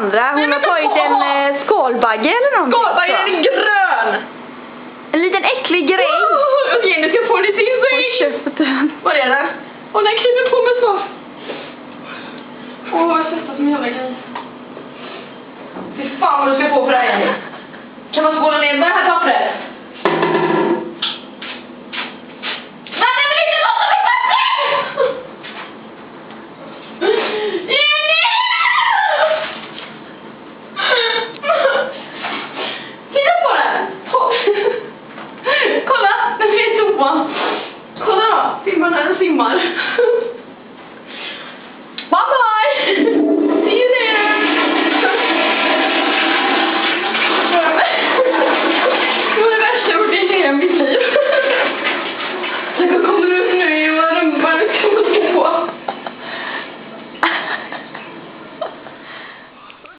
Sandra. Hon har tagit en skålbagge eller någonting. Skålbaggen är grön! En liten äcklig grej. Okej, nu ska jag få lite insikt. Vad är det? Åh, den kryper på mig så. Åh, jag svettas som en jävla grej. Fy fan vad du ska få för det här igen. Kan man skåla ner det här pappret? Nej, det vill inte låta mig pappret! Titta på den! Kolla, den är toa. Kolla då, filmar när den simmar. Bye bye! See you there! Det var det värsta jag gjort i hela mitt liv. Jag kommer ut nu